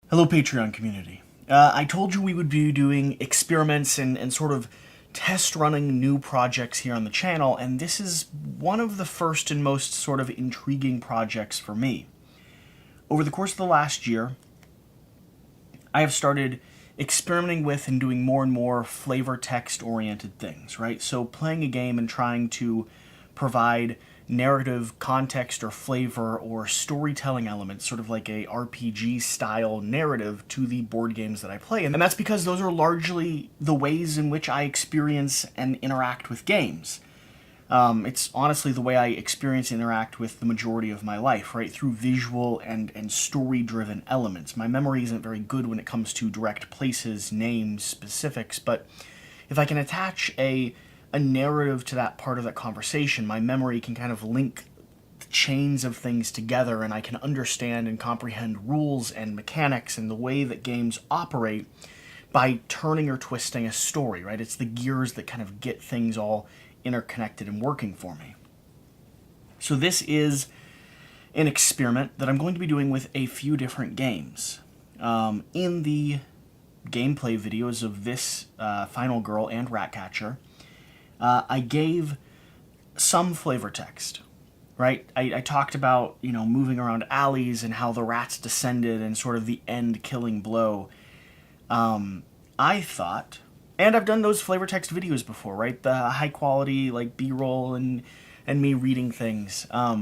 Hello, Patreon community. I told you we would be doing experiments and sort of test running new projects here on the channel, and this is one of the first and most sort of intriguing projects for me. Over the course of the last year, I have started experimenting with and doing more and more flavor text oriented things, right? So playing a game and trying to provide narrative context or flavor or storytelling elements, sort of like a RPG style narrative to the board games that I play. And that's because those are largely the ways in which I experience and interact with games. It's honestly the way I experience and interact with the majority of my life, right? Through visual and story-driven elements. My memory isn't very good when it comes to direct places, names, specifics, but if I can attach a narrative to that part of that conversation, my memory can kind of link the chains of things together, and I can understand and comprehend rules and mechanics and the way that games operate by turning or twisting a story, right? It's the gears that kind of get things all interconnected and working for me. So this is an experiment that I'm going to be doing with a few different games. In the gameplay videos of this Final Girl and Ratcatcher, I gave some flavor text, right? I talked about, moving around alleys and how the rats descended and sort of the end killing blow. I thought, and I've done those flavor text videos before, right? The high quality, like B-roll and me reading things. I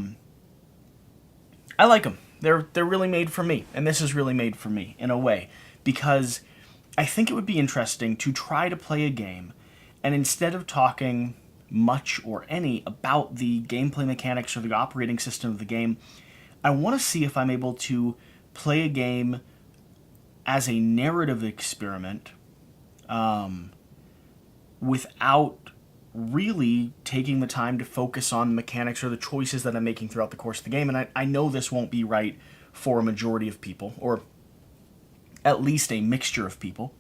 like them. They're really made for me, and this is really made for me in a way, because I think it would be interesting to try to play a game, and instead of talking much or any about the gameplay mechanics or the operating system of the game, I want to see if I'm able to play a game as a narrative experiment without really taking the time to focus on the mechanics or the choices that I'm making throughout the course of the game. And I know this won't be right for a majority of people, or at least a mixture of people,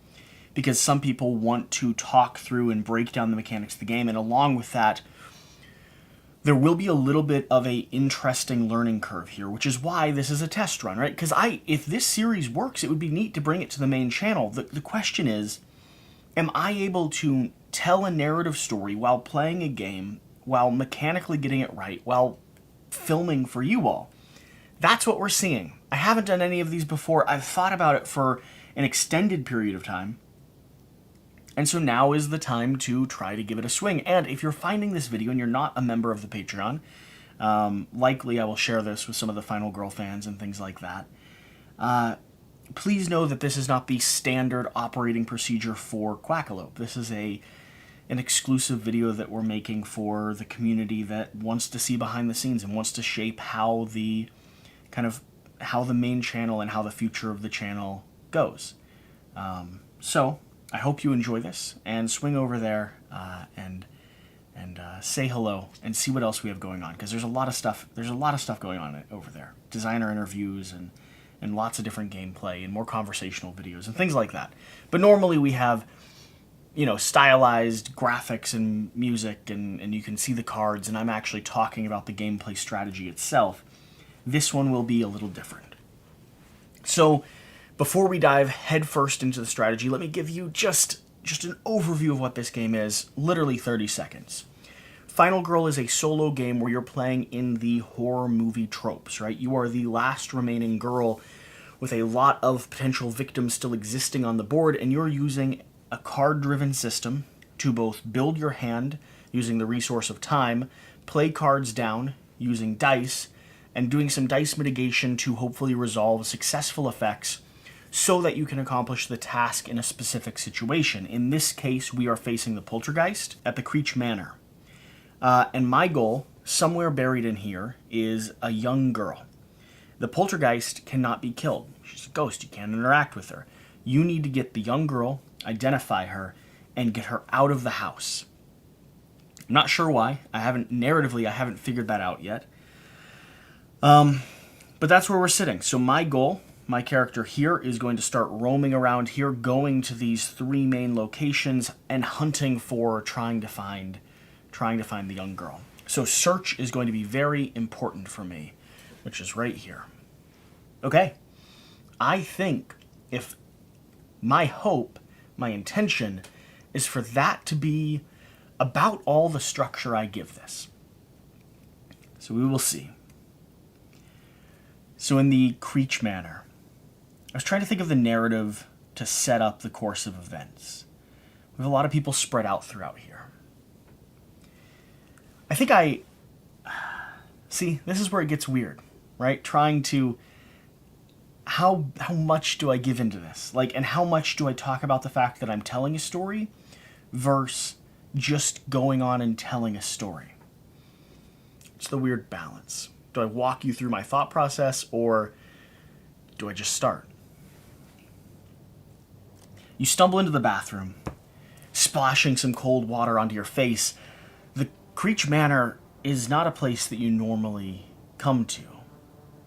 because some people want to talk through and break down the mechanics of the game, and along with that, there will be a little bit of a interesting learning curve here, which is why this is a test run, right? Because if this series works, it would be neat to bring it to the main channel. The question is, am I able to tell a narrative story while playing a game, while mechanically getting it right, while filming for you all? That's what we're seeing. I haven't done any of these before. I've thought about it for an extended period of time, and so now is the time to try to give it a swing. And if you're finding this video and you're not a member of the Patreon, likely I will share this with some of the Final Girl fans and things like that. Please know that this is not the standard operating procedure for Quackalope. This is an exclusive video that we're making for the community that wants to see behind the scenes and wants to shape how the main channel and how the future of the channel goes. So I hope you enjoy this, and swing over there and say hello and see what else we have going on, because there's a lot of stuff going on over there. Designer interviews and lots of different gameplay and more conversational videos and things like that. But normally we have, stylized graphics and music, and you can see the cards, and I'm actually talking about the gameplay strategy itself. This one will be a little different. So before we dive headfirst into the strategy, let me give you just an overview of what this game is, literally 30 seconds. Final Girl is a solo game where you're playing in the horror movie tropes, right? You are the last remaining girl with a lot of potential victims still existing on the board, and you're using a card-driven system to both build your hand using the resource of time, play cards down using dice, and doing some dice mitigation to hopefully resolve successful effects so that you can accomplish the task in a specific situation. In this case, we are facing the poltergeist at the Creech Manor. And my goal, somewhere buried in here, is a young girl. The poltergeist cannot be killed. She's a ghost. You can't interact with her. You need to get the young girl, identify her, and get her out of the house. I'm not sure why. Narratively, I haven't figured that out yet. But that's where we're sitting. So my goal, my character here, is going to start roaming around here, going to these three main locations and hunting for trying to find the young girl. So search is going to be very important for me, which is right here. Okay, I think if my hope, my intention, is for that to be about all the structure I give this. So we will see. So in the Creech Manor, I was trying to think of the narrative to set up the course of events. We have a lot of people spread out throughout here. I think see, this is where it gets weird, right? Trying to, how much do I give into this? Like, and how much do I talk about the fact that I'm telling a story versus just going on and telling a story? It's the weird balance. Do I walk you through my thought process, or do I just start? You stumble into the bathroom, splashing some cold water onto your face. The Creech Manor is not a place that you normally come to.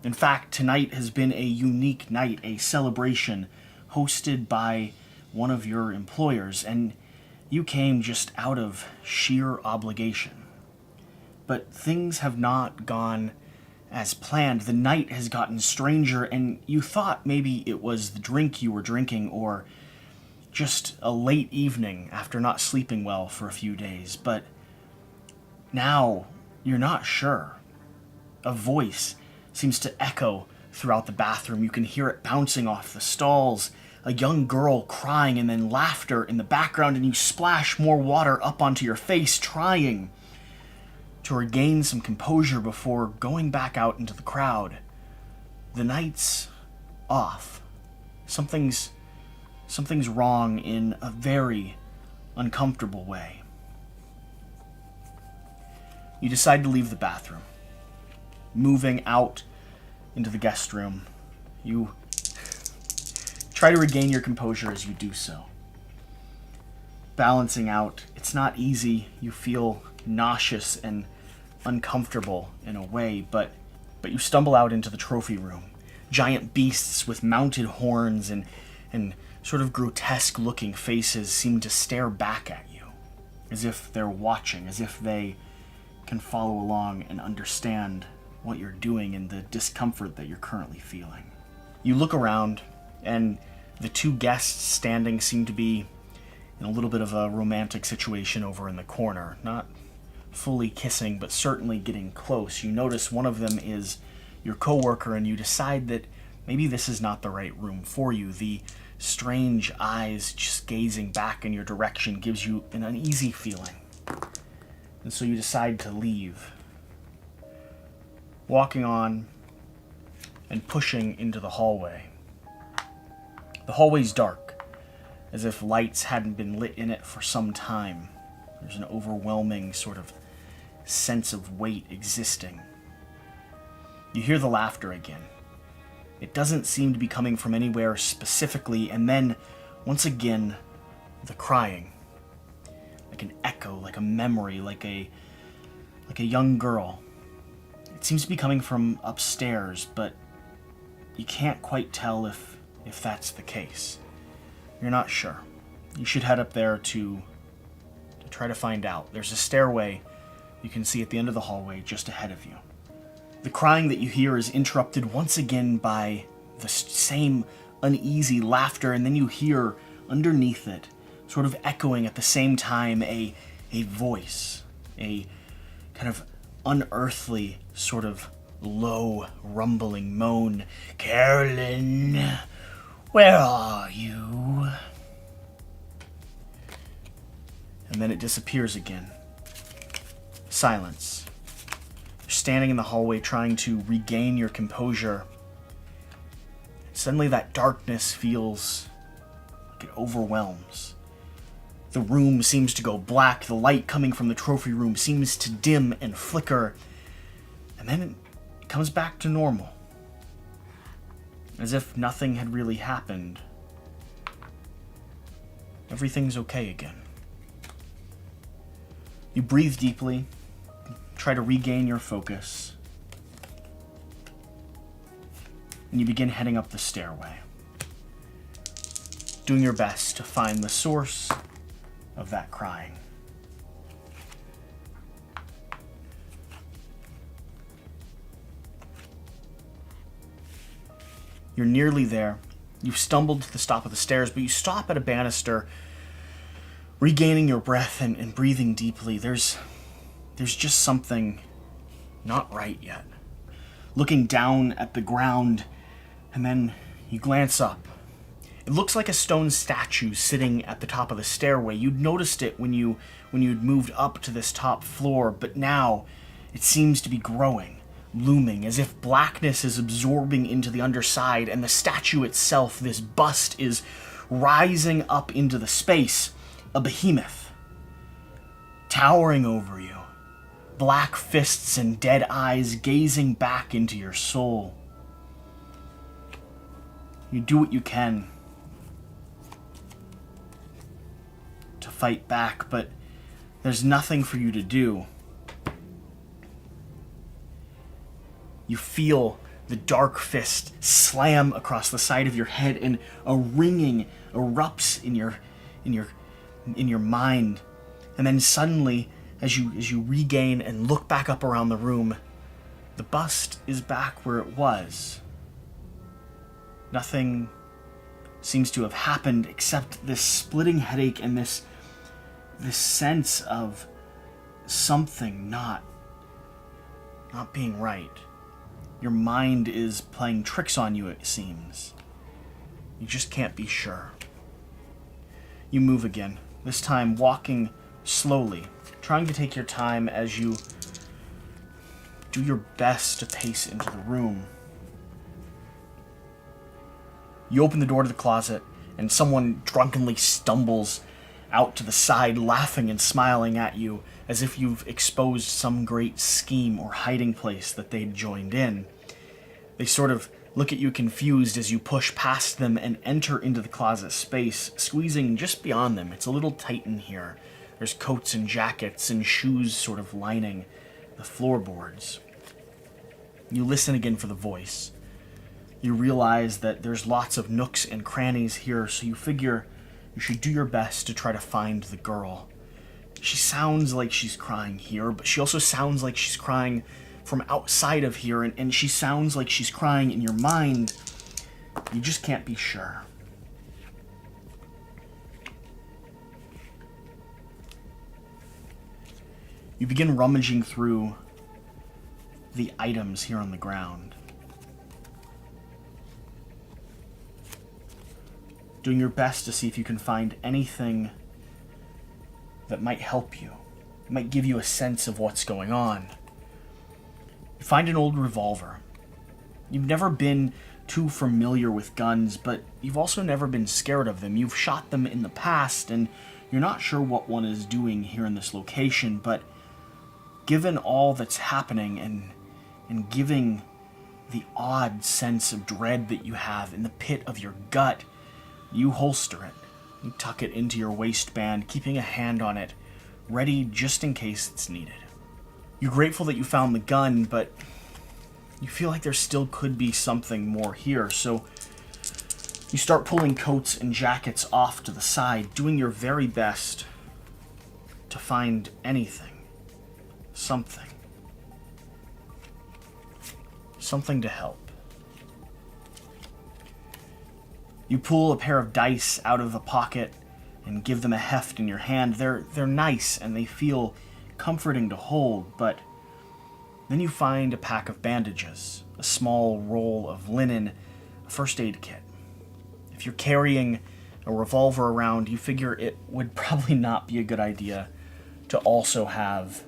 In fact, tonight has been a unique night, a celebration hosted by one of your employers, and you came just out of sheer obligation. But things have not gone as planned. The night has gotten stranger, and you thought maybe it was the drink you were drinking or just a late evening after not sleeping well for a few days. But now you're not sure. A voice seems to echo throughout the bathroom. You can hear it bouncing off the stalls. A young girl crying and then laughter in the background, and you splash more water up onto your face, trying to regain some composure before going back out into the crowd. The night's off. Something's wrong in a very uncomfortable way. You decide to leave the bathroom. Moving out into the guest room, you try to regain your composure as you do so. Balancing out, it's not easy. You feel nauseous and uncomfortable in a way, but you stumble out into the trophy room. Giant beasts with mounted horns and sort of grotesque-looking faces seem to stare back at you, as if they're watching, as if they can follow along and understand what you're doing and the discomfort that you're currently feeling. You look around, and the two guests standing seem to be in a little bit of a romantic situation over in the corner. Not fully kissing, but certainly getting close. You notice one of them is your coworker, and you decide that maybe this is not the right room for you. The strange eyes just gazing back in your direction gives you an uneasy feeling. And so you decide to leave. Walking on and pushing into the hallway. The hallway's dark, as if lights hadn't been lit in it for some time. There's an overwhelming sort of sense of weight existing. You hear the laughter again. It doesn't seem to be coming from anywhere specifically, and then, once again, the crying. Like an echo, like a memory, like a young girl. It seems to be coming from upstairs, but you can't quite tell if that's the case. You're not sure. You should head up there to try to find out. There's a stairway you can see at the end of the hallway just ahead of you. The crying that you hear is interrupted once again by the same uneasy laughter, and then you hear underneath it, sort of echoing at the same time, a voice, a kind of unearthly sort of low rumbling moan. "Carolyn, where are you?" And then it disappears again. Silence. You're standing in the hallway trying to regain your composure. Suddenly that darkness feels like it overwhelms. The room seems to go black. The light coming from the trophy room seems to dim and flicker. And then it comes back to normal. As if nothing had really happened. Everything's okay again. You breathe deeply, try to regain your focus, and you begin heading up the stairway, doing your best to find the source of that crying. You're nearly there. You've stumbled to the top of the stairs, but you stop at a banister, regaining your breath and breathing deeply. There's just something not right yet. Looking down at the ground, and then you glance up. It looks like a stone statue sitting at the top of the stairway. You'd noticed it when you'd moved up to this top floor, but now it seems to be growing, looming, as if blackness is absorbing into the underside, and the statue itself, this bust, is rising up into the space, a behemoth, towering over you, black fists and dead eyes gazing back into your soul. You do what you can to fight back, but there's nothing for you to do. You feel the dark fist slam across the side of your head, and a ringing erupts in your mind. And then suddenly, as you regain and look back up around the room, the bust is back where it was. Nothing seems to have happened except this splitting headache and this sense of something not being right. Your mind is playing tricks on you, it seems. You just can't be sure. You move again, this time walking slowly, trying to take your time as you do your best to pace into the room. You open the door to the closet, and someone drunkenly stumbles out to the side, laughing and smiling at you, as if you've exposed some great scheme or hiding place that they'd joined in. They sort of look at you confused as you push past them and enter into the closet space, squeezing just beyond them. It's a little tight in here. There's coats and jackets and shoes sort of lining the floorboards. You listen again for the voice. You realize that there's lots of nooks and crannies here, so you figure you should do your best to try to find the girl. She sounds like she's crying here, but she also sounds like she's crying from outside of here, and she sounds like she's crying in your mind. You just can't be sure. You begin rummaging through the items here on the ground, doing your best to see if you can find anything that might help you, might give you a sense of what's going on. You find an old revolver. You've never been too familiar with guns, but you've also never been scared of them. You've shot them in the past, and you're not sure what one is doing here in this location, but given all that's happening and giving the odd sense of dread that you have in the pit of your gut, you holster it. You tuck it into your waistband, keeping a hand on it, ready just in case it's needed. You're grateful that you found the gun, but you feel like there still could be something more here, so you start pulling coats and jackets off to the side, doing your very best to find anything, something to help. You pull a pair of dice out of a pocket and give them a heft in your hand. They're nice and they feel comforting to hold, but then you find a pack of bandages, a small roll of linen, a first aid kit. If you're carrying a revolver around, you figure it would probably not be a good idea to also have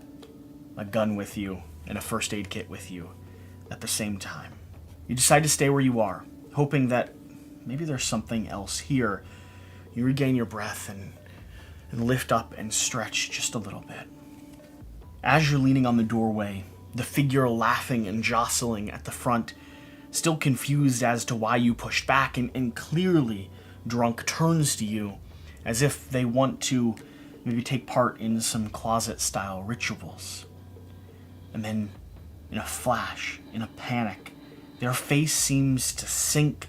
a gun with you and a first aid kit with you at the same time. You decide to stay where you are, hoping that maybe there's something else here. You regain your breath and lift up and stretch just a little bit. As you're leaning on the doorway, the figure laughing and jostling at the front, still confused as to why you pushed back and clearly drunk, turns to you as if they want to maybe take part in some closet-style rituals. And then, in a flash, in a panic, their face seems to sink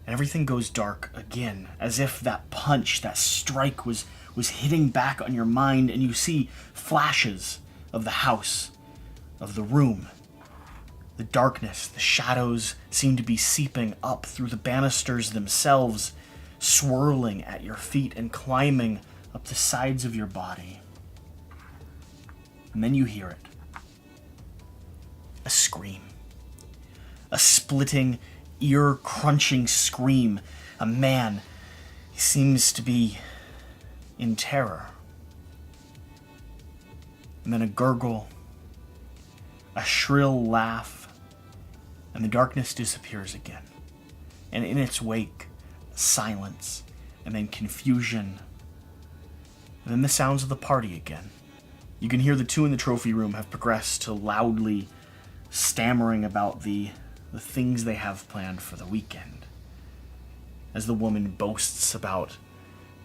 and everything goes dark again, as if that punch, that strike was hitting back on your mind, and you see flashes of the house, of the room, The darkness, the shadows seem to be seeping up through the banisters themselves, swirling at your feet and climbing up the sides of your body. And then you hear it. A scream. A splitting, ear-crunching scream. A man. He seems to be in terror. And then a gurgle. A shrill laugh. And the darkness disappears again. And in its wake, silence. And then confusion. And then the sounds of the party again. You can hear the two in the trophy room have progressed to loudly stammering about the things they have planned for the weekend, as the woman boasts about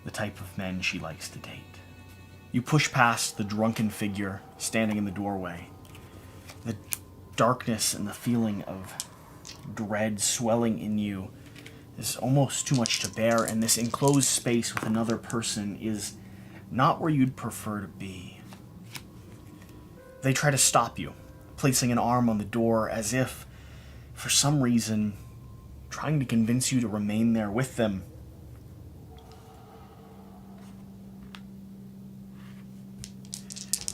the type of men she likes to date. You push past the drunken figure standing in the doorway. The darkness and the feeling of dread swelling in you is almost too much to bear, and this enclosed space with another person is not where you'd prefer to be. They try to stop you, placing an arm on the door as if, for some reason, trying to convince you to remain there with them.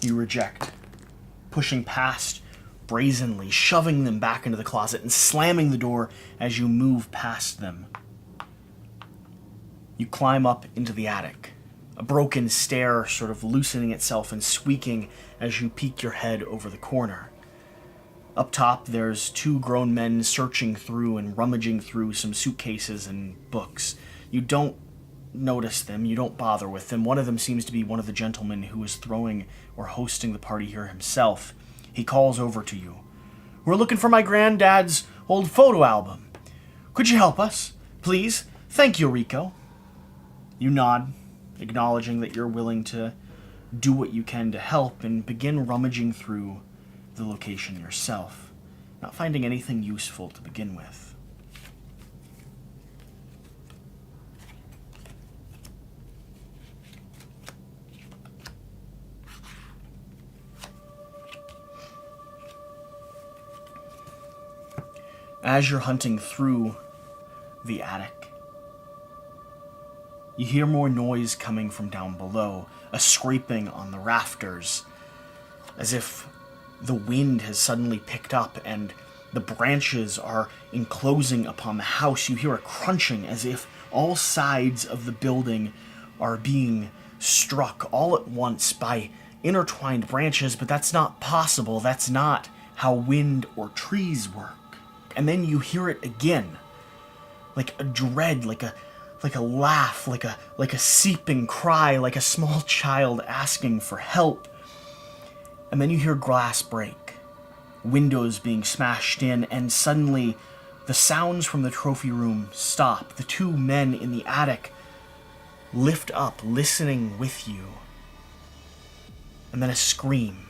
You reject, pushing past brazenly, shoving them back into the closet and slamming the door as you move past them. You climb up into the attic, a broken stair sort of loosening itself and squeaking as you peek your head over the corner. Up top, there's two grown men searching through and rummaging through some suitcases and books. You don't notice them, you don't bother with them. One of them seems to be one of the gentlemen who is throwing or hosting the party here himself. He calls over to you. "We're looking for my granddad's old photo album. Could you help us? Please? Thank you, Rico." You nod, acknowledging that you're willing to do what you can to help, and begin rummaging through the location yourself, not finding anything useful to begin with. As you're hunting through the attic, you hear more noise coming from down below, a scraping on the rafters, as if the wind has suddenly picked up and the branches are enclosing upon the house. You hear a crunching as if all sides of the building are being struck all at once by intertwined branches, but that's not possible. That's not how wind or trees work. And then you hear it again, like a dread, like a laugh, like a seeping cry, like a small child asking for help. And then you hear glass break, windows being smashed in, and suddenly the sounds from the trophy room stop. The two men in the attic lift up, listening with you. And then a scream,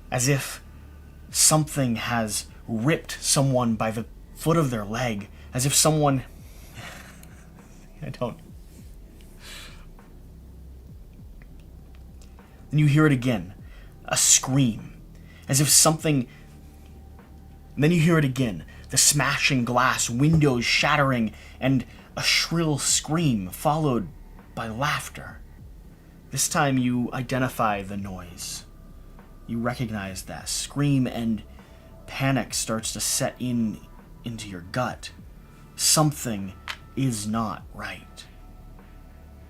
as if something has ripped someone by the foot of their leg, as if someone... Then you hear it again, a scream, as if something... And then you hear it again, the smashing glass, windows shattering, and a shrill scream followed by laughter. This time you identify the noise. You recognize that scream, and panic starts to set into your gut. Something is not right.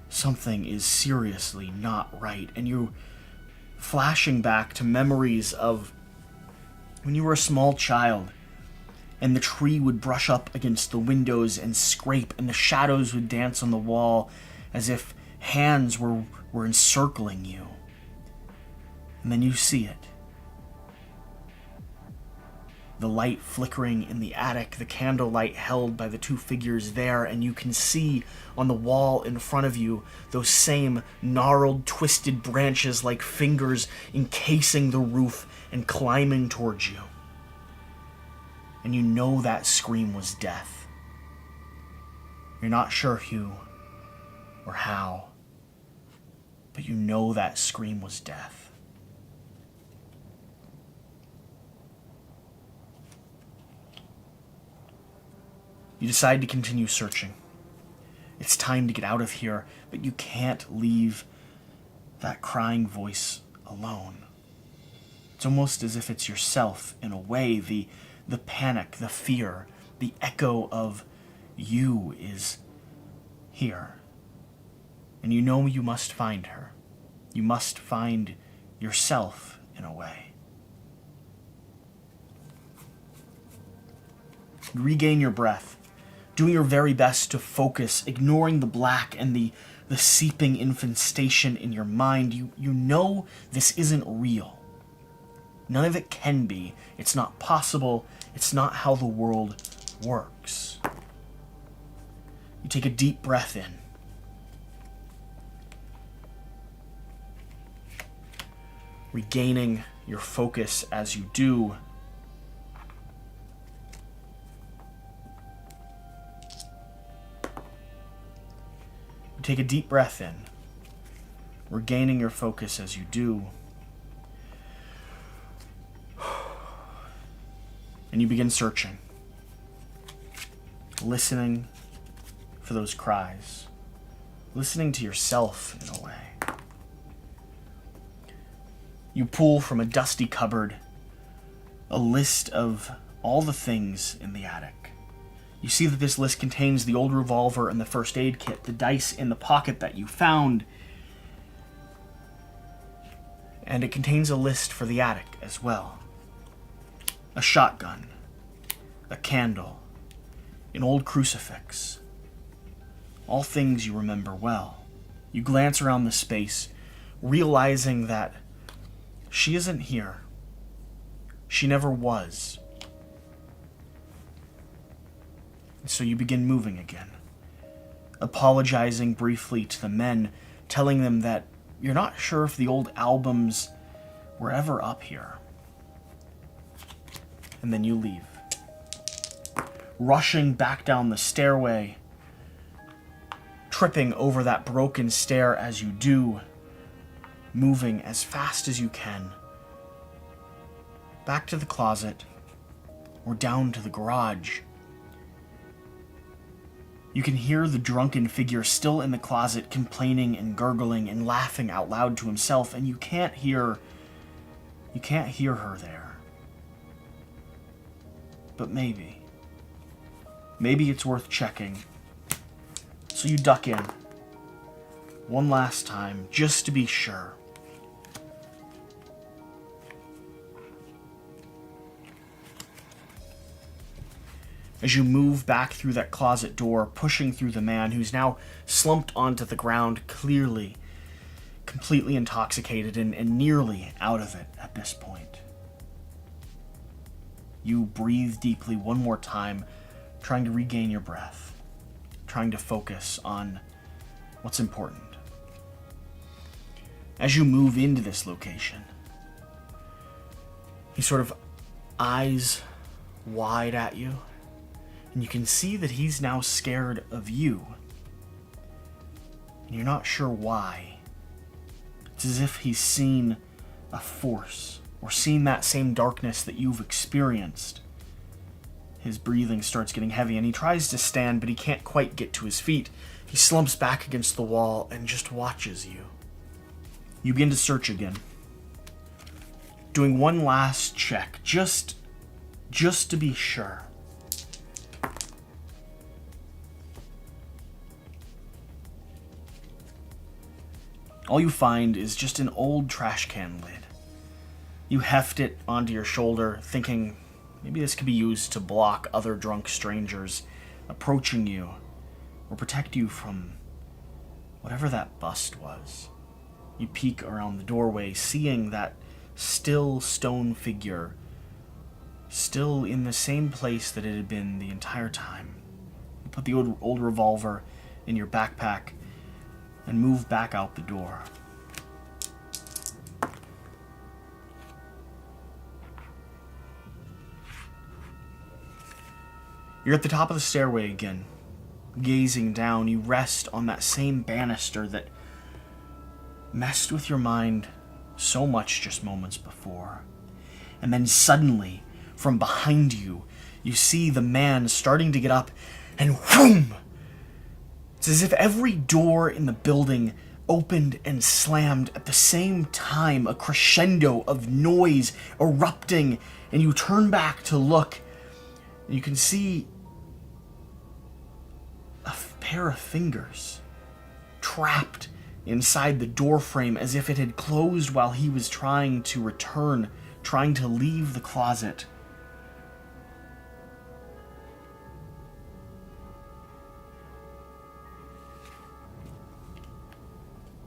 Something is seriously not right. And you're flashing back to memories of when you were a small child, and the tree would brush up against the windows and scrape, and the shadows would dance on the wall as if hands were encircling you. And then you see it. The light flickering in the attic, the candlelight held by the two figures there, and you can see on the wall in front of you those same gnarled, twisted branches like fingers encasing the roof and climbing towards you. And you know that scream was death. You're not sure who or how, but you know that scream was death. You decide to continue searching. It's time to get out of here, but you can't leave that crying voice alone. It's almost as if it's yourself, in a way. The panic, the fear, the echo of you is here. And you know you must find her. You must find yourself, in a way. You regain your breath, doing your very best to focus, ignoring the black and the seeping infestation in your mind. You know this isn't real. None of it can be. It's not possible. It's not how the world works. You take a deep breath in. Regaining your focus as you do. You take a deep breath in. Regaining your focus as you do. And you begin searching, listening for those cries, listening to yourself in a way. You pull from a dusty cupboard a list of all the things in the attic. You see that this list contains the old revolver and the first aid kit, the dice in the pocket that you found, and it contains a list for the attic as well. A shotgun, a candle, an old crucifix. All things you remember well. You glance around the space, realizing that she isn't here. She never was. And so you begin moving again, apologizing briefly to the men, telling them that you're not sure if the old albums were ever up here. And then you leave. Rushing back down the stairway, tripping over that broken stair as you do, moving as fast as you can, back to the closet, or down to the garage. You can hear the drunken figure still in the closet, complaining and gurgling and laughing out loud to himself, and you can't hear her there. But maybe it's worth checking. So you duck in one last time, just to be sure. As you move back through that closet door, pushing through the man who's now slumped onto the ground, clearly, completely intoxicated and nearly out of it at this point. You breathe deeply one more time, trying to regain your breath, trying to focus on what's important. As you move into this location, he sort of eyes wide at you, and you can see that he's now scared of you. And you're not sure why. It's as if he's seen a force, or seen that same darkness that you've experienced. His breathing starts getting heavy, and he tries to stand, but he can't quite get to his feet. He slumps back against the wall and just watches you. You begin to search again, doing one last check, just to be sure. All you find is just an old trash can lid. You heft it onto your shoulder, thinking maybe this could be used to block other drunk strangers approaching you, or protect you from whatever that bust was. You peek around the doorway, seeing that still stone figure, still in the same place that it had been the entire time. You put the old revolver in your backpack and move back out the door. You're at the top of the stairway again. Gazing down, you rest on that same banister that messed with your mind so much just moments before. And then suddenly, from behind you, you see the man starting to get up, and whoom! It's as if every door in the building opened and slammed at the same time, a crescendo of noise erupting, and you turn back to look, and you can see a pair of fingers trapped inside the door frame as if it had closed while he was trying to return, trying to leave the closet.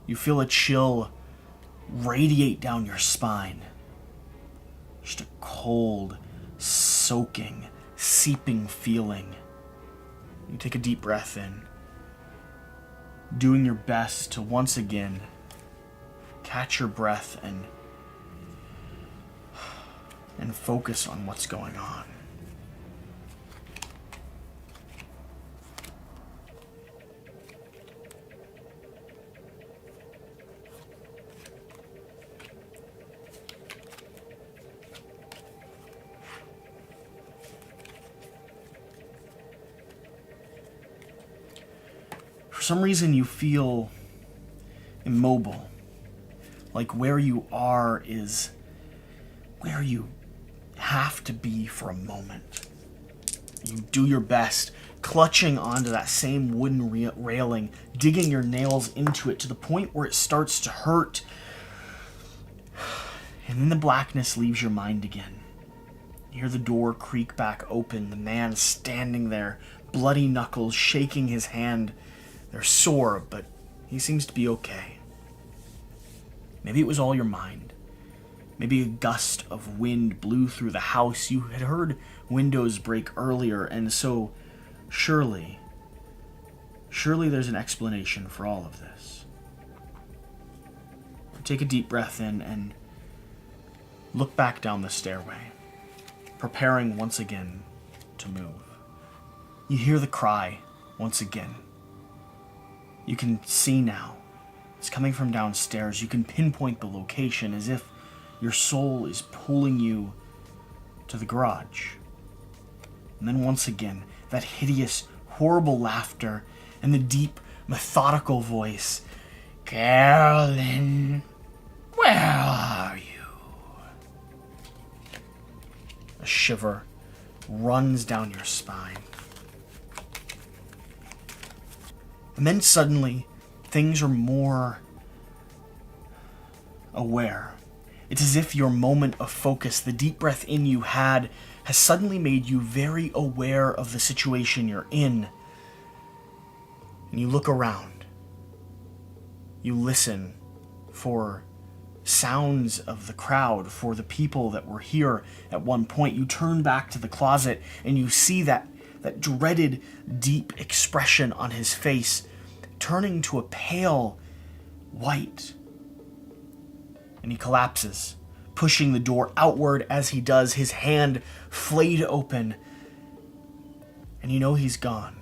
You feel a chill radiate down your spine. Just a cold, soaking, seeping feeling. You take a deep breath in, doing your best to once again catch your breath and focus on what's going on. For some reason you feel immobile, like where you are is where you have to be for a moment. You do your best, clutching onto that same wooden railing, digging your nails into it to the point where it starts to hurt. And then the blackness leaves your mind again. You hear the door creak back open, the man standing there, bloody knuckles shaking his hand. They're sore, but he seems to be okay. Maybe it was all your mind. Maybe a gust of wind blew through the house. You had heard windows break earlier, and so surely there's an explanation for all of this. Take a deep breath in and look back down the stairway, preparing once again to move. You hear the cry once again. You can see now. It's coming from downstairs. You can pinpoint the location as if your soul is pulling you to the garage. And then once again, that hideous, horrible laughter and the deep, methodical voice. Carolyn, where are you? A shiver runs down your spine. And then suddenly, things are more aware. It's as if your moment of focus, the deep breath in you had, has suddenly made you very aware of the situation you're in. And you look around. You listen for sounds of the crowd, for the people that were here at one point. You turn back to the closet and you see that dreaded, deep expression on his face, turning to a pale white. And he collapses, pushing the door outward as he does, his hand flayed open. And you know he's gone.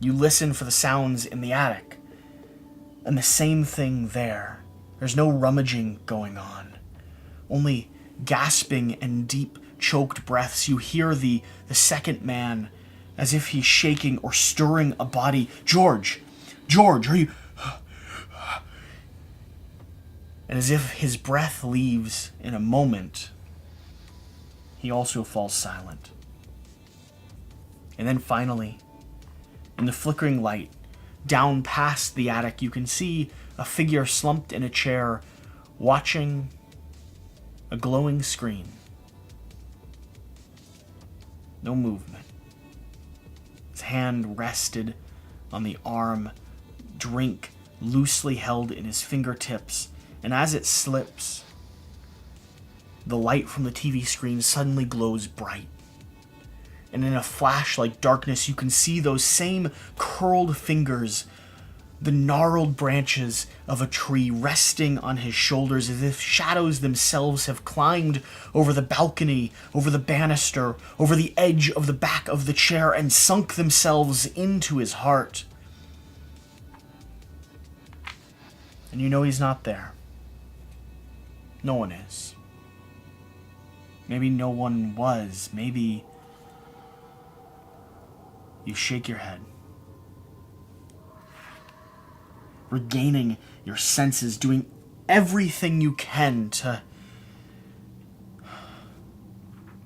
You listen for the sounds in the attic, and the same thing there. There's no rummaging going on, only gasping and deep choked breaths. You hear the second man as if he's shaking or stirring a body. George, are you... And as if his breath leaves in a moment, he also falls silent. And then finally, in the flickering light, down past the attic, you can see a figure slumped in a chair, watching a glowing screen. No movement. His hand rested on the arm, drink loosely held in his fingertips, and as it slips, the light from the TV screen suddenly glows bright. And in a flash like darkness, you can see those same curled fingers, the gnarled branches of a tree resting on his shoulders as if shadows themselves have climbed over the balcony, over the banister, over the edge of the back of the chair and sunk themselves into his heart. And you know he's not there. No one is. Maybe no one was. Maybe You shake your head, regaining your senses, doing everything you can to...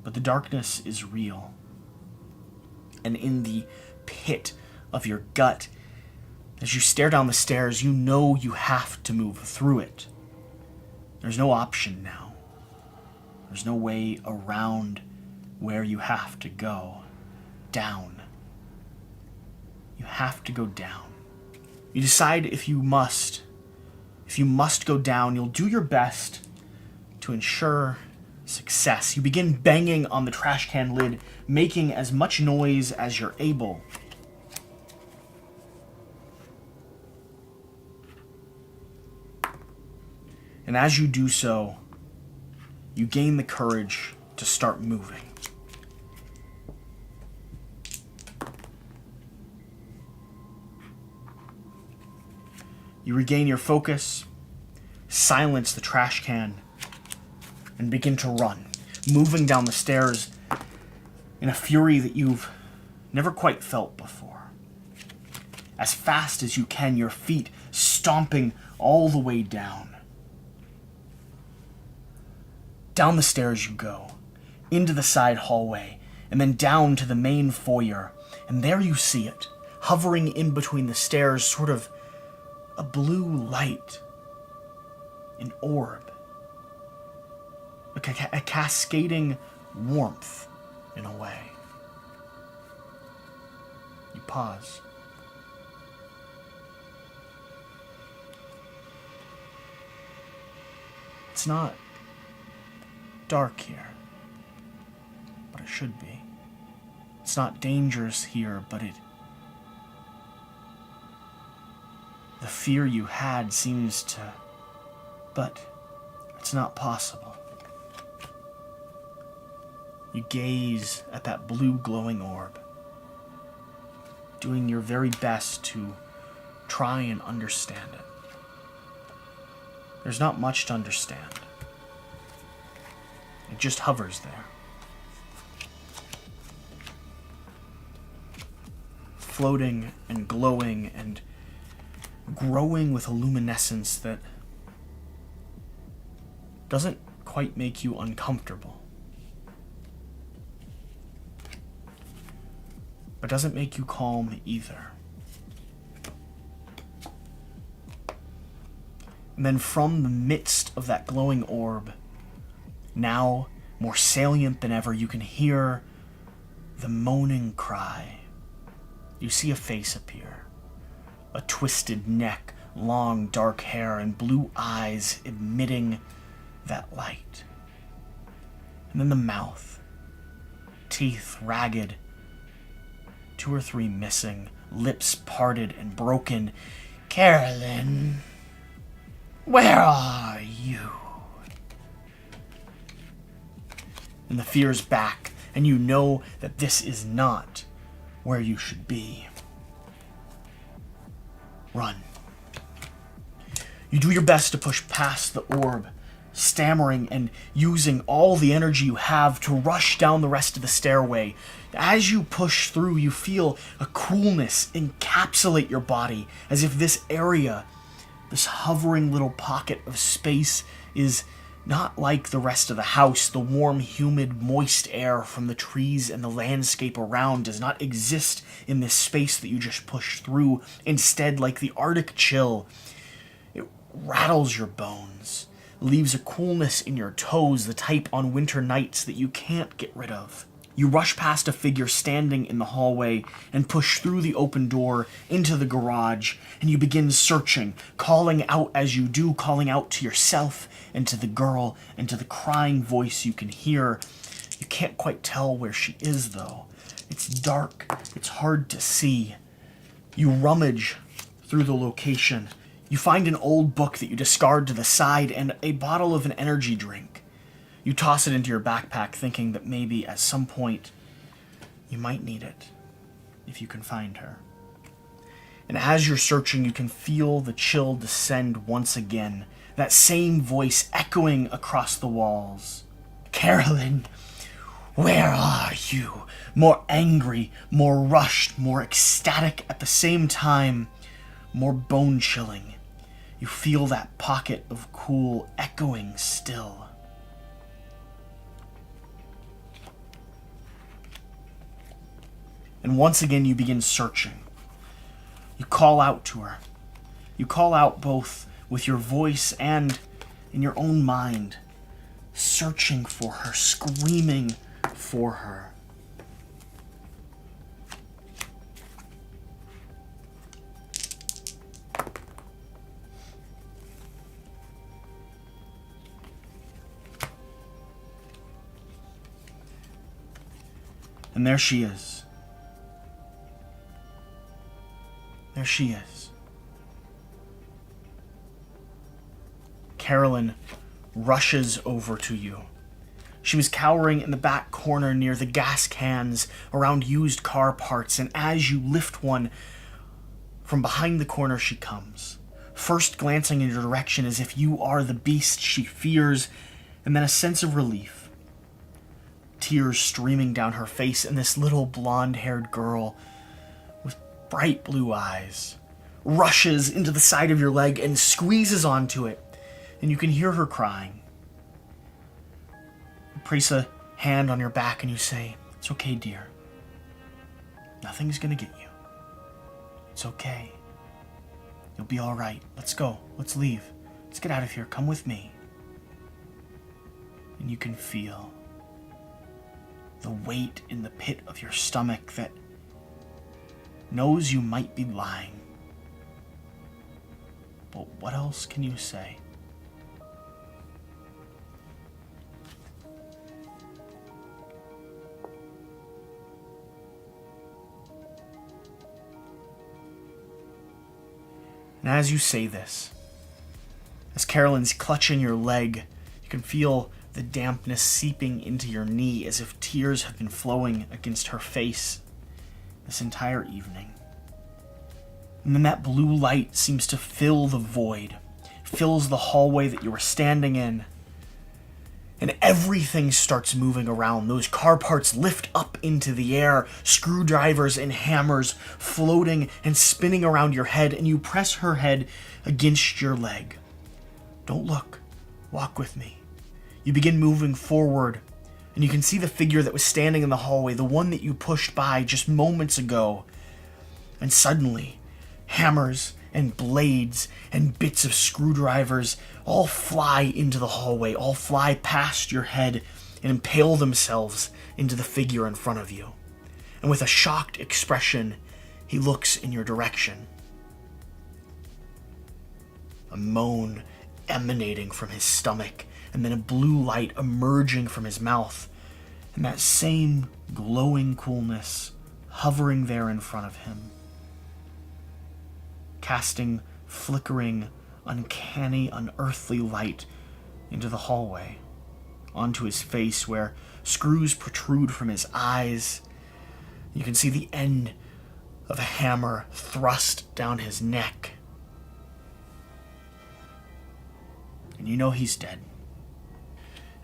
But the darkness is real. And in the pit of your gut, as you stare down the stairs, you know you have to move through it. There's no option now. There's no way around where you have to go. Down. You have to go down. You decide if you must go down, you'll do your best to ensure success. You begin banging on the trash can lid, making as much noise as you're able. And as you do so, you gain the courage to start moving. You regain your focus, silence the trash can, and begin to run, moving down the stairs in a fury that you've never quite felt before. As fast as you can, your feet stomping all the way down. Down the stairs you go, into the side hallway, and then down to the main foyer, and there you see it, hovering in between the stairs, sort of a blue light, an orb. A cascading warmth, in a way. You pause. It's not dark here, but it should be. It's not dangerous here, but the fear you had seems to... But it's not possible. You gaze at that blue glowing orb, doing your very best to try and understand it. There's not much to understand. It just hovers there. Floating and glowing and growing with a luminescence that doesn't quite make you uncomfortable. But doesn't make you calm either. And then from the midst of that glowing orb, now more salient than ever, you can hear the moaning cry. You see a face appear. A twisted neck, long dark hair, and blue eyes emitting that light. And then the mouth. Teeth ragged. 2 or 3 missing, lips parted and broken. Carolyn, where are you? And the fear's back, and you know that this is not where you should be. Run. You do your best to push past the orb, stammering and using all the energy you have to rush down the rest of the stairway. As you push through, you feel a coolness encapsulate your body, as if this area, this hovering little pocket of space, is not like the rest of the house. The warm, humid, moist air from the trees and the landscape around does not exist in this space that you just pushed through. Instead, like the Arctic chill, it rattles your bones, leaves a coolness in your toes, the type on winter nights that you can't get rid of. You rush past a figure standing in the hallway and push through the open door into the garage, and you begin searching, calling out as you do, calling out to yourself and to the girl and to the crying voice you can hear. You can't quite tell where she is, though. It's dark. It's hard to see. You rummage through the location. You find an old book that you discard to the side and a bottle of an energy drink. You toss it into your backpack, thinking that maybe at some point you might need it, if you can find her. And as you're searching, you can feel the chill descend once again, that same voice echoing across the walls. Carolyn, Where are you? More angry, more rushed, more ecstatic at the same time, more bone-chilling. You feel that pocket of cool echoing still. And once again you begin searching. You call out to her. You call out both with your voice and in your own mind, searching for her, screaming for her. And there she is. There she is. Carolyn rushes over to you. She was cowering in the back corner near the gas cans around used car parts, and as you lift one, from behind the corner she comes, first glancing in your direction as if you are the beast she fears, and then a sense of relief. Tears streaming down her face, and this little blonde-haired girl with bright blue eyes rushes into the side of your leg and squeezes onto it, and you can hear her crying. You place a hand on your back and you say, "It's okay, dear. Nothing's gonna get you. It's okay. You'll be all right. Let's go. Let's leave. Let's get out of here. Come with me." And you can feel the weight in the pit of your stomach that knows you might be lying. But what else can you say? And as you say this, as Carolyn's clutching your leg, you can feel the dampness seeping into your knee as if tears have been flowing against her face this entire evening. And then that blue light seems to fill the void, fills the hallway that you were standing in, and everything starts moving around. Those car parts lift up into the air, screwdrivers and hammers floating and spinning around your head, and you press her head against your leg. Don't look. Walk with me. You begin moving forward, and you can see the figure that was standing in the hallway, the one that you pushed by just moments ago. And suddenly, hammers and blades and bits of screwdrivers all fly into the hallway, all fly past your head and impale themselves into the figure in front of you. And with a shocked expression, he looks in your direction. A moan emanating from his stomach, and then a blue light emerging from his mouth, and that same glowing coolness hovering there in front of him, casting flickering, uncanny, unearthly light into the hallway, onto his face where screws protrude from his eyes. You can see the end of a hammer thrust down his neck. And you know he's dead.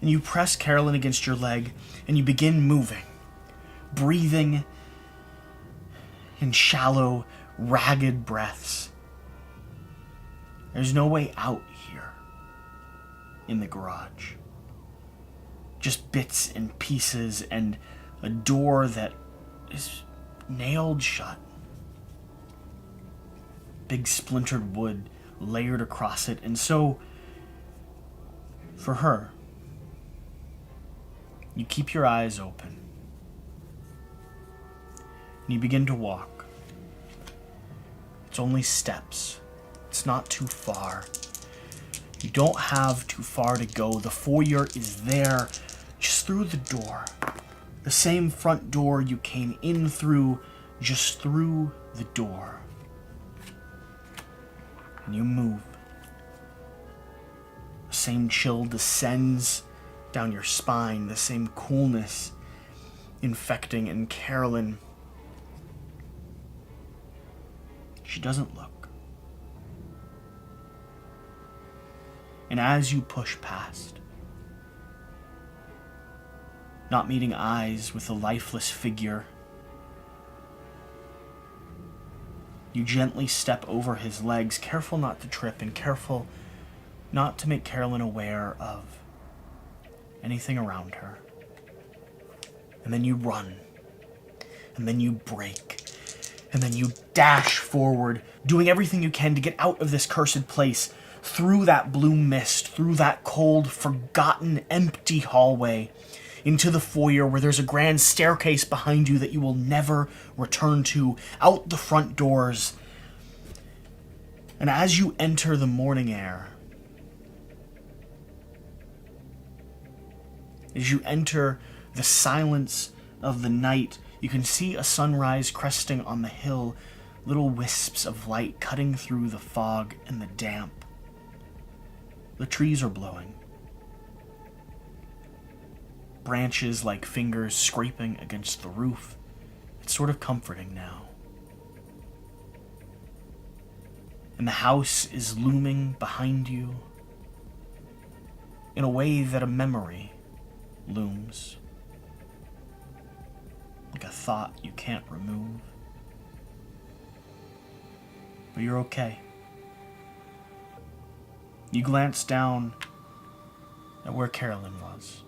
And you press Carolyn against your leg, and you begin moving, breathing in shallow, ragged breaths. There's no way out here in the garage. Just bits and pieces and a door that is nailed shut. Big splintered wood layered across it. And so, for her, you keep your eyes open. And you begin to walk. It's only steps. It's not too far. You don't have too far to go. The foyer is there, just through the door. The same front door you came in through, just through the door. And you move. The same chill descends down your spine, the same coolness infecting, and Carolyn, she doesn't look. And as you push past, not meeting eyes with the lifeless figure. You gently step over his legs, careful not to trip and careful not to make Carolyn aware of anything around her. And then you run. And then you break. And then you dash forward, doing everything you can to get out of this cursed place, through that blue mist, through that cold, forgotten, empty hallway, into the foyer where there's a grand staircase behind you that you will never return to, out the front doors. And as you enter the morning air, as you enter the silence of the night, you can see a sunrise cresting on the hill, little wisps of light cutting through the fog and the damp. The trees are blowing. Branches like fingers scraping against the roof. It's sort of comforting now. And the house is looming behind you in a way that a memory looms. Like a thought you can't remove. But you're okay. You glance down at where Carolyn was,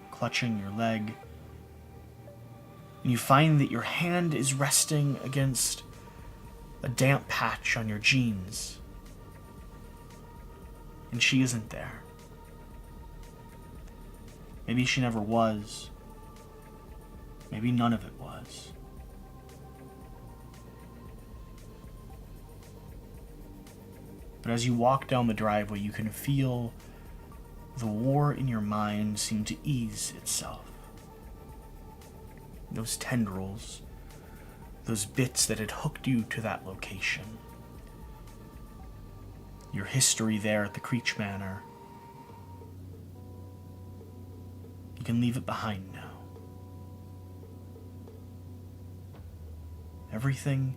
clutching your leg, and you find that your hand is resting against a damp patch on your jeans, and she isn't there. Maybe she never was. Maybe none of it was. But as you walk down the driveway, you can feel the war in your mind seem to ease itself. Those tendrils, those bits that had hooked you to that location. Your history there at the Creech Manor. You can leave it behind now. Everything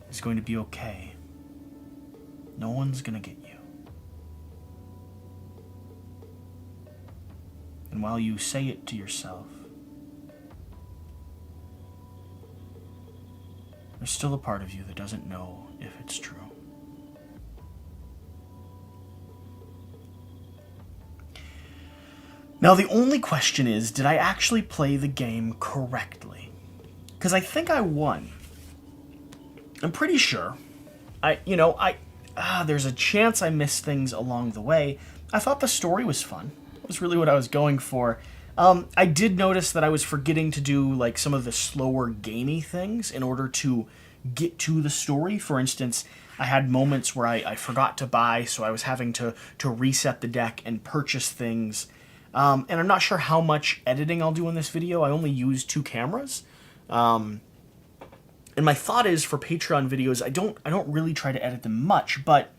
is going to be okay. No one's gonna get you. And while you say it to yourself, there's still a part of you that doesn't know if it's true. Now the only question is, did I actually play the game correctly? Because I think I won. I'm pretty sure. There's a chance I missed things along the way. I thought the story was fun. It was really what I was going for. I did notice that I was forgetting to do like some of the slower gamey things in order to get to the story. For instance, I had moments where I forgot to buy, so I was having to reset the deck and purchase things. And I'm not sure how much editing I'll do in this video. I only use 2 cameras. And my thought is, for Patreon videos, I don't really try to edit them much, but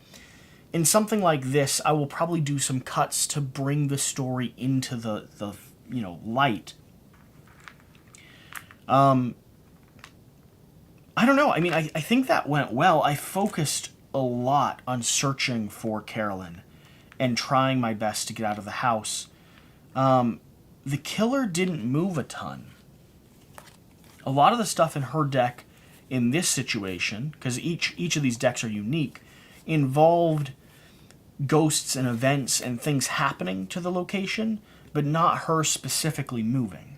in something like this, I will probably do some cuts to bring the story into the light. I don't know. I mean, I think that went well. I focused a lot on searching for Carolyn and trying my best to get out of the house. The killer didn't move a ton. A lot of the stuff in her deck in this situation, because each of these decks are unique, involved ghosts and events and things happening to the location, but not her specifically moving.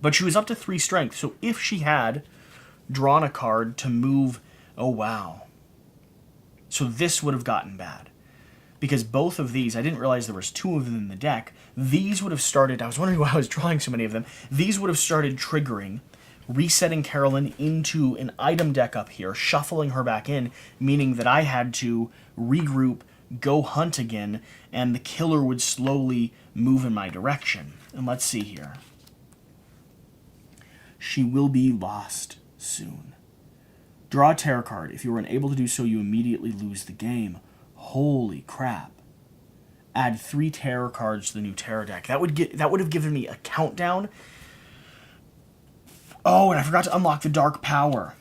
But she was up to 3 strength, so if she had drawn a card to move, oh wow. So this would have gotten bad. Because both of these, I didn't realize there was 2 of them in the deck, these would have started, I was wondering why I was drawing so many of them, these would have started triggering, resetting Carolyn into an item deck up here, shuffling her back in, meaning that I had to regroup, go hunt again, and the killer would slowly move in my direction. And let's see here. She will be lost soon. Draw a terror card. If you are unable to do so, you immediately lose the game. Holy crap. Add 3 terror cards to the new terror deck. That would have given me a countdown. Oh, and I forgot to unlock the dark power.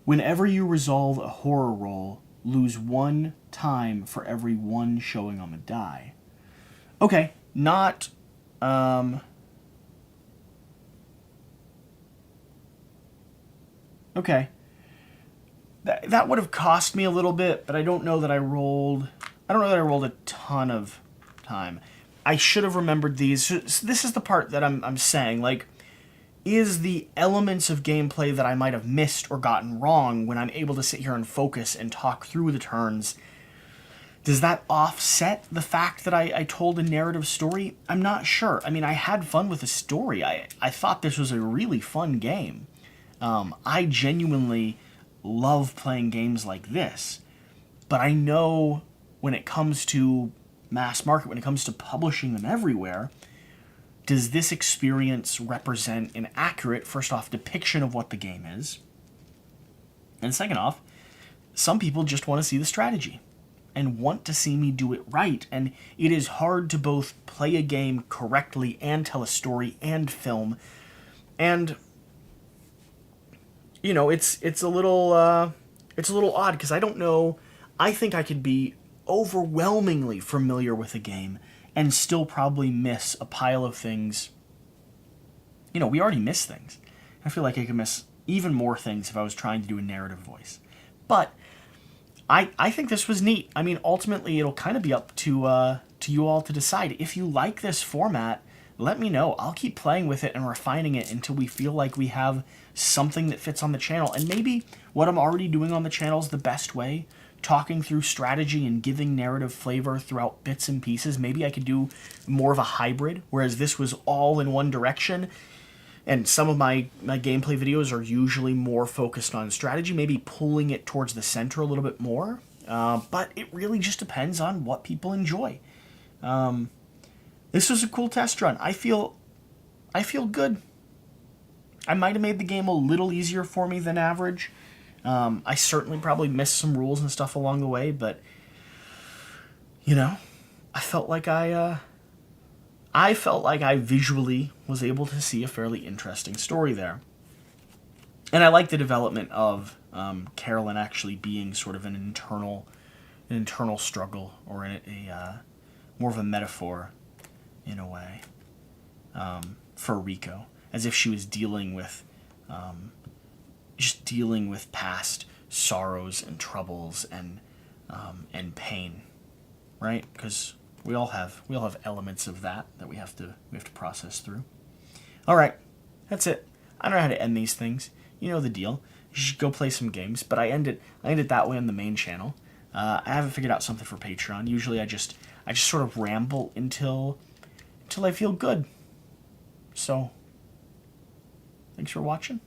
Whenever you resolve a horror roll, lose 1 time for every 1 showing on the die. Okay, not... Okay. That would have cost me a little bit, but I don't know that I rolled... I don't know that I rolled a ton of time. I should have remembered these. So this is the part that I'm saying, like, is the elements of gameplay that I might have missed or gotten wrong when I'm able to sit here and focus and talk through the turns, does that offset the fact that I told a narrative story? I'm not sure. I mean, I had fun with the story. I thought this was a really fun game. I genuinely love playing games like this, but I know when it comes to mass market, when it comes to publishing them everywhere, does this experience represent an accurate, first off, depiction of what the game is? And second off, some people just want to see the strategy and want to see me do it right. And it is hard to both play a game correctly and tell a story and film. And, you know, it's a little odd because I don't know. I think I could be overwhelmingly familiar with a game and still probably miss a pile of things. You know, we already miss things. I feel like I could miss even more things if I was trying to do a narrative voice. But I think this was neat. I mean, ultimately, it'll kind of be up to you all to decide. If you like this format, let me know. I'll keep playing with it and refining it until we feel like we have something that fits on the channel. And maybe what I'm already doing on the channel is the best way, talking through strategy and giving narrative flavor throughout bits and pieces. Maybe I could do more of a hybrid, whereas this was all in one direction. And some of my gameplay videos are usually more focused on strategy, maybe pulling it towards the center a little bit more. But it really just depends on what people enjoy. This was a cool test run. I feel good. I might have made the game a little easier for me than average. I certainly probably missed some rules and stuff along the way, but, you know, I felt like I visually was able to see a fairly interesting story there. And I like the development of Carolyn actually being sort of an internal struggle, or a more of a metaphor, in a way, for Rico, as if she was dealing with past sorrows and troubles and pain, right? Because we all have elements of that we have to process through. All right, that's it. I don't know how to end these things. You know the deal. You should go play some games. But I end it that way on the main channel. I haven't figured out something for Patreon. Usually I just sort of ramble until I feel good. So, thanks for watching.